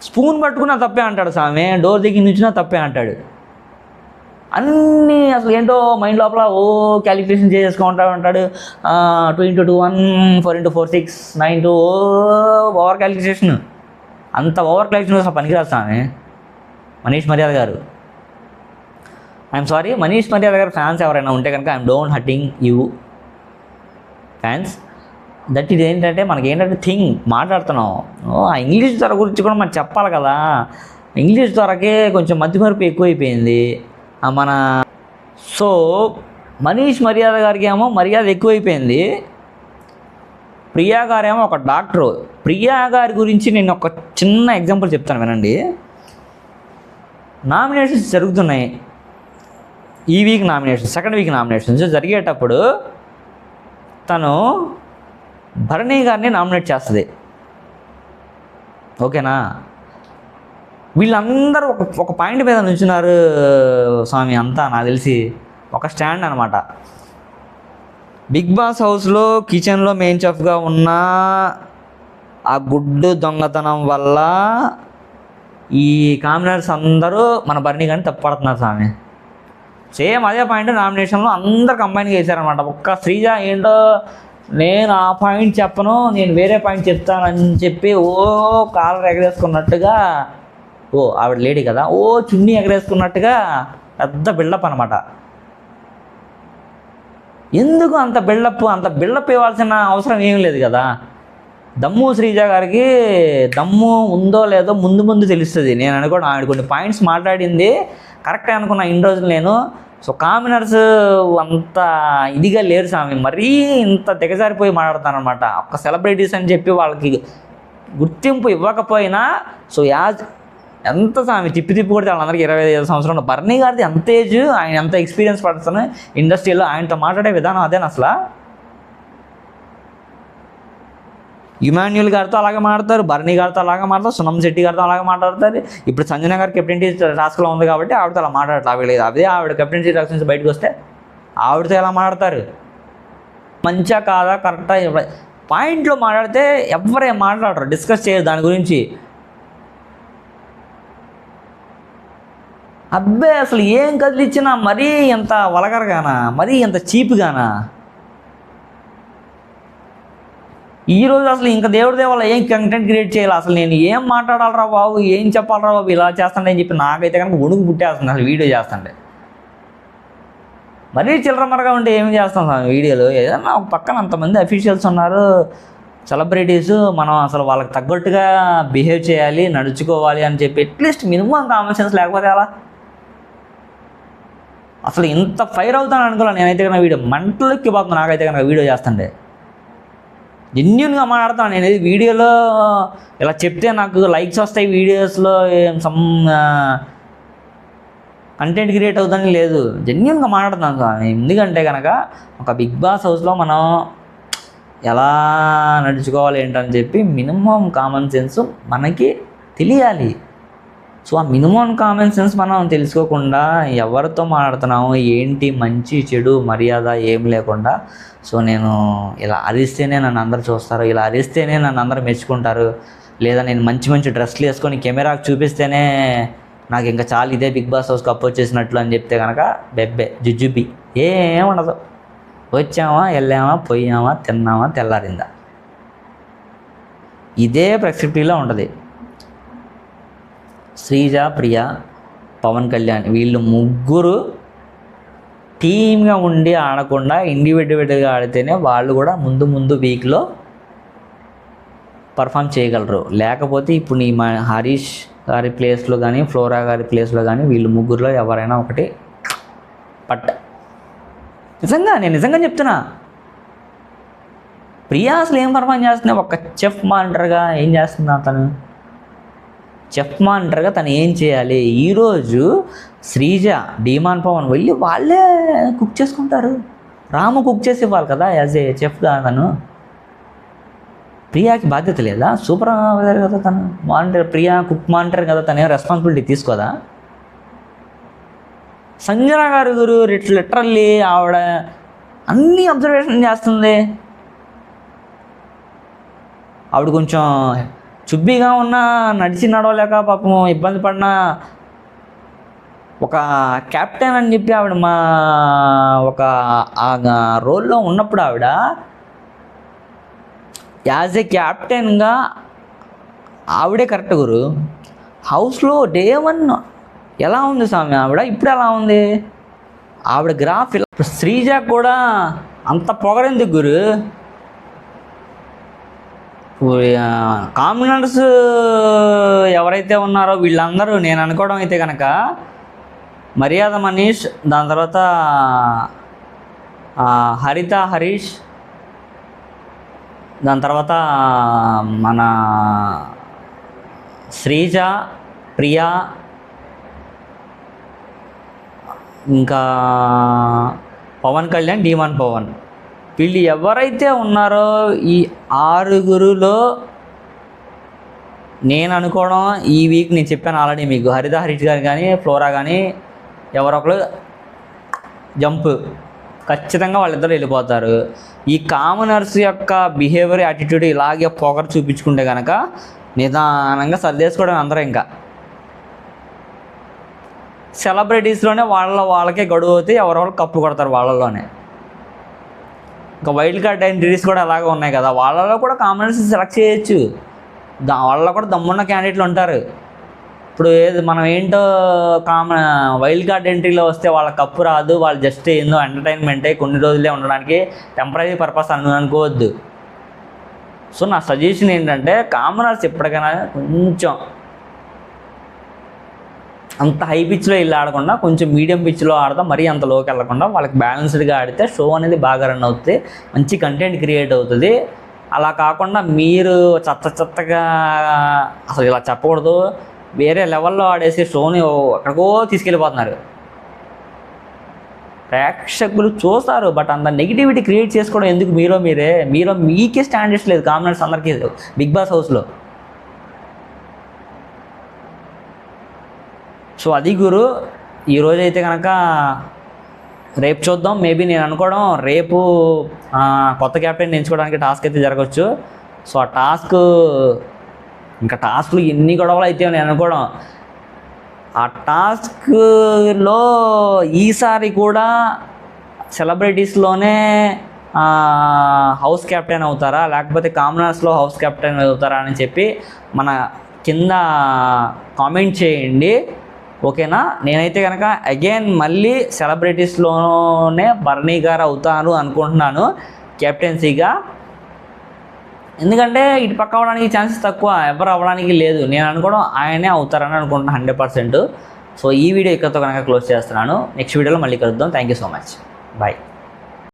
స్పూన్ పట్టుకున్నా తప్పే అంటాడు స్వామి, డోర్ దగ్గర నుంచినా తప్పే అంటాడు. అన్నీ అసలు ఏంటో మైండ్ లోపల క్యాలిక్యులేషన్ చేసుకుంటూ ఉంటాడు. 2 × 2 1, 4 × 4 6, 9 2 ఓవర్ క్యాలిక్యులేషన్. అంత ఓవర్ క్యాలిక్యులేషన్ అసలు పనికిరాదు స్వామి మనీష్ మర్యాద గారు. ఐఎమ్ సారీ, మనీష్ మర్యాద గారు ఫ్యాన్స్ ఎవరైనా ఉంటే కనుక I'm don't hurting you fans. That ఇది ఏంటంటే మనకి ఏంటంటే మాట్లాడుతున్నాం, ఆ ఇంగ్లీష్ ధర గురించి కూడా మనం చెప్పాలి కదా. ఇంగ్లీష్ ధరకే కొంచెం మధ్యమరుపు ఎక్కువైపోయింది మన. సో మనీష్ మర్యాద గారికి ఏమో మర్యాద ఎక్కువైపోయింది. ప్రియా గారేమో ఒక డాక్టరు. ప్రియా గారి గురించి నేను ఒక చిన్న ఎగ్జాంపుల్ చెప్తాను వినండి. నామినేషన్స్ జరుగుతున్నాయి, ఈ week nominations, second week nominations జరిగేటప్పుడు తను భరణి గారిని నామినేట్ చేస్తుంది. ఓకేనా? వీళ్ళందరూ ఒక పాయింట్ మీద నుంచున్నారు స్వామి. అంతా నాకు తెలిసి ఒక స్టాండ్ అనమాట. బిగ్ బాస్ హౌస్లో కిచెన్లో మెయిన్ చెఫ్గా ఉన్న ఆ గుడ్డు దొంగతనం వల్ల ఈ కామినర్స్ అందరూ మన భరణి గారిని తప్పుపడుతున్నారు స్వామి. సేమ్ అదే పాయింట్ నామినేషన్లో అందరు కంబైన్గా వేశారనమాట. ఒక్క శ్రీజ ఏంటో నేను ఆ పాయింట్ చెప్పను, నేను వేరే పాయింట్ చెప్తానని చెప్పి కాలర్ ఎగరేసుకున్నట్టుగా, ఆవిడ లేడీ కదా, చున్నీ ఎగరేసుకున్నట్టుగా పెద్ద బిల్డప్ అనమాట. ఎందుకు అంత బిల్డప్ ఇవ్వాల్సిన అవసరం ఏం లేదు కదా. దమ్ము శ్రీజ గారికి దమ్ము ఉందో లేదో ముందు తెలుస్తుంది. నేను అనుకోండి ఆవిడ కొన్ని పాయింట్స్ మాట్లాడింది కరెక్టే అనుకున్నా ఇన్ని రోజులు నేను. సో కామినర్స్ అంత ఇదిగా లేరు స్వామి, మరీ ఇంత దిగజారిపోయి మాట్లాడతానమాట. ఒక్క సెలబ్రిటీస్ అని చెప్పి వాళ్ళకి గుర్తింపు ఇవ్వకపోయినా, సో ఎంత స్వామి తిప్పి కొడితే వాళ్ళందరికీ 25 సంవత్సరాలు. భరణి గారిది ఎంత ఏజ్, ఆయన ఎంత ఎక్స్పీరియన్స్ పడుతుంది ఇండస్ట్రీలో, ఆయనతో మాట్లాడే విధానం అదేనా అసలు? ఇమాన్యుల్ గారితో అలాగే మాట్లాడతారు, భరణి గారితో అలాగే మాట్లాడతారు, సునం శెట్టి గారితో అలాగే మాట్లాడతారు. ఇప్పుడు సంజన గారు కెప్టెన్సీ టాస్క్లో ఉంది కాబట్టి ఆవిడతో అలా మాట్లాడతారు. అదే ఆవిడ కెప్టెన్సీ టాస్క్ నుంచి బయటకు వస్తే ఆవిడతో ఎలా మాట్లాడతారు? మంచిగా కాదా కరెక్టా పాయింట్లో మాట్లాడితే ఎవరేం మాట్లాడరు, డిస్కస్ చేయరు దాని గురించి. అబ్బే అసలు ఏం కదిలిచ్చినా మరీ ఎంత వలగరగానా, మరీ ఎంత చీప్గానా. ఈరోజు అసలు ఇంకా దేవుడి దేవాల ఏం కంటెంట్ క్రియేట్ చేయాలి, అసలు నేను ఏం మాట్లాడాలరా బాబు, ఏం చెప్పాలరా బాబు, ఇలా చేస్తాను అని చెప్పి నాకైతే కనుక వణుకు పుట్టేస్తుంది అసలు వీడియో చేస్తుంటే. మరీ చిల్లరమరగా ఉంటే ఏం చేస్తాం సార్ వీడియోలో? ఏదన్నా ఒక పక్కన అంతమంది అఫీషియల్స్ ఉన్నారు, సెలబ్రిటీస్, మనం అసలు వాళ్ళకి తగ్గట్టుగా బిహేవ్ చేయాలి, నడుచుకోవాలి అని చెప్పి అట్లీస్ట్ మినిమం కామన్ సెన్స్ లేకపోతే అలా అసలు ఇంత ఫైర్ అవుతాను అనుకోవాలి. నేనైతే కనుక వీడియో మంటలకి పోతుంది నాకైతే కనుక వీడియో చేస్తుంటే. జెన్యున్గా మాట్లాడతాను నేను. వీడియోలో ఇలా చెప్తే నాకు లైక్స్ వస్తాయి, వీడియోస్లో సమ్ కంటెంట్ క్రియేట్ అవుతుందని లేదు, జెన్యున్గా మాట్లాడుతున్నాను స్వామి. ఎందుకంటే కనుక ఒక బిగ్ బాస్ హౌస్లో మనం ఎలా నడుచుకోవాలి ఏంటని చెప్పి మినిమం కామన్ సెన్స్ మనకి తెలియాలి. సో ఆ మినిమం కామన్ సెన్స్ మనం తెలుసుకోకుండా ఎవరితో మాట్లాడుతున్నాము ఏంటి, మంచి చెడు మర్యాద ఏం లేకుండా, సో నేను ఇలా అరిస్తేనే నన్ను అందరు చూస్తారు, ఇలా అరిస్తేనే నన్ను అందరూ మెచ్చుకుంటారు, లేదా నేను మంచి డ్రెస్లు వేసుకొని కెమెరాకి చూపిస్తేనే నాకు ఇంకా చాలు, ఇదే బిగ్ బాస్ హౌస్ కప్ వచ్చేసినట్లు అని చెప్తే కనుక బెబ్బే జుజుబి ఏముండదు. వచ్చామా, వెళ్ళామా, పోయామా, తిన్నామా, తెల్లారిందా, ఇదే ప్రెస్క్రిప్టివ్లో ఉంటుంది. శ్రీజ, ప్రియ, పవన్ కళ్యాణ్ వీళ్ళు ముగ్గురు టీమ్గా ఉండి ఆడకుండా ఇండివిజువల్గా ఆడితేనే వాళ్ళు కూడా ముందు వీక్లో పర్ఫామ్ చేయగలరు. లేకపోతే ఇప్పుడు నీ హరీష్ గారి ప్లేస్లో కానీ, ఫ్లోరా గారి ప్లేస్లో కానీ వీళ్ళు ముగ్గురులో ఎవరైనా ఒకటి నేను నిజంగా చెప్తున్నా. ప్రియా అసలు ఏం పర్ఫామ్ చేస్తుంది? ఒక చెఫ్ మానిటర్గా ఏం చేస్తుంది అతను? చెఫ్ మానిటర్గా తను ఏం చేయాలి? ఈరోజు శ్రీజ, డీమాన్ పవన్ వెళ్ళి వాళ్ళే కుక్ చేసుకుంటారు. రాము కుక్ చేసి ఇవ్వాలి కదా యాజ్ ఏ చెఫ్గా. తను ప్రియాకి బాధ్యత లేదా? సూపర్వైజర్ కదా తను, మానిటర్. ప్రియా కుక్ మానిటర్ కదా, తను ఏం రెస్పాన్సిబిలిటీ తీసుకోదా? సంజన గారు గురు లిటరల్లీ ఆవిడ అన్నీ అబ్జర్వేషన్ చేస్తుంది. ఆవిడ కొంచెం చుబ్బీగా ఉన్నా, నడిచి నడవలేక పాపం ఇబ్బంది పడిన ఒక క్యాప్టెన్ అని చెప్పి ఆవిడ ఒక రోల్లో ఉన్నప్పుడు ఆవిడ యాజ్ ఏ క్యాప్టెన్గా ఆవిడే కరెక్ట్ గురు. హౌస్లో డే 1 ఎలా ఉంది స్వామి ఆవిడ, ఇప్పుడు ఎలా ఉంది ఆవిడ గ్రాఫ్? ఇప్పుడు శ్రీజ కూడా అంత పొగరెందుకు గురు? కాంబినర్స్ ఎవరైతే ఉన్నారో వీళ్ళందరూ నేను అనుకోవడం అయితే కనుక మర్యాద మనీష్, దాని తర్వాత హరిత హరీష్, దాని తర్వాత మన శ్రీజ, ప్రియా, ఇంకా పవన్ కళ్యాణ్, డీమాన్ పవన్, వీళ్ళు ఎవరైతే ఉన్నారో ఈ 6గురులో నేను అనుకోవడం ఈ వీక్ నేను చెప్పాను ఆల్రెడీ మీకు, హరిత హరీష్ గారు కానీ ఫ్లోరా కానీ ఎవరొకరు జంప్ ఖచ్చితంగా వాళ్ళిద్దరు వెళ్ళిపోతారు. ఈ కామనర్స్ యొక్క బిహేవియర్, యాటిట్యూడ్ ఇలాగే పొగరు చూపించుకుంటే కనుక నిదానంగా సర్దేసుకోవడం అందరూ. ఇంకా సెలబ్రిటీస్లోనే వాళ్ళకే గడువు అవుతాయి, ఎవరెవరు కప్పు కొడతారు వాళ్ళలోనే. ఇంకా వైల్డ్ కార్డ్ ఎంట్రీస్ కూడా అలాగే ఉన్నాయి కదా, వాళ్ళలో కూడా కామనర్స్ సెలెక్ట్ చేయొచ్చు. వాళ్ళలో కూడా దమ్మున్న క్యాండిడేట్లు ఉంటారు. ఇప్పుడు మనం ఏంటో వైల్డ్ కార్డ్ ఎంట్రీలో వస్తే వాళ్ళ కప్పు రాదు, వాళ్ళు జస్ట్ ఏందో ఎంటర్టైన్మెంటే, కొన్ని రోజులే ఉండడానికి టెంపరీ పర్పస్ అనుకోవద్దు. సో నా సజెషన్ ఏంటంటే కామనర్స్ ఎప్పటికైనా కొంచెం అంత హై పిచ్లో వెళ్ళి ఆడకుండా కొంచెం మీడియం పిచ్లో ఆడతాం, మరీ అంత లోకి వెళ్ళకుండా వాళ్ళకి బ్యాలెన్స్డ్గా ఆడితే షో అనేది బాగా రన్ అవుతుంది, మంచి కంటెంట్ క్రియేట్ అవుతుంది. అలా కాకుండా మీరు చెత్తగా అసలు ఇలా చెప్పకూడదు, వేరే లెవెల్లో ఆడేసి షోని ఎక్కడికో తీసుకెళ్ళిపోతున్నారు. ప్రేక్షకులు చూస్తారు, బట్ అంత నెగిటివిటీ క్రియేట్ చేసుకోవడం ఎందుకు? మీలో మీకే స్టాండర్డ్స్ లేదు కామనర్స్ అందరికీ బిగ్ బాస్ హౌస్లో. సో అది గురు. ఈరోజైతే కనుక రేపు చూద్దాం. మేబీ నేను అనుకోవడం రేపు కొత్త క్యాప్టెన్ ఎంచుకోవడానికి టాస్క్ అయితే జరగవచ్చు. సో ఆ టాస్క్లు ఎన్ని గొడవలు అయితే నేను అనుకోవడం, ఆ టాస్క్లో ఈసారి కూడా సెలబ్రిటీస్లోనే హౌస్ కెప్టెన్ అవుతారా, లేకపోతే కామనర్స్లో హౌస్ కెప్టెన్ అవుతారా అని చెప్పి మన కింద కామెంట్ చేయండి, ఓకేనా? నేనైతే కనుక అగైన్ మళ్ళీ సెలబ్రిటీస్లోనే బర్నీ గారు అవుతాను అనుకుంటున్నాను కెప్టెన్సీగా. ఎందుకంటే ఇటు పక్క అవ్వడానికి ఛాన్సెస్ తక్కువ, ఎవరు అవ్వడానికి లేదు. నేను అనుకోవడం ఆయనే అవుతారని అనుకుంటున్నాను 100%. సో ఈ వీడియో ఇక్కడితో కనుక క్లోజ్ చేస్తున్నాను. నెక్స్ట్ వీడియోలో మళ్ళీ కలుద్దాం. Thank you so much. Bye.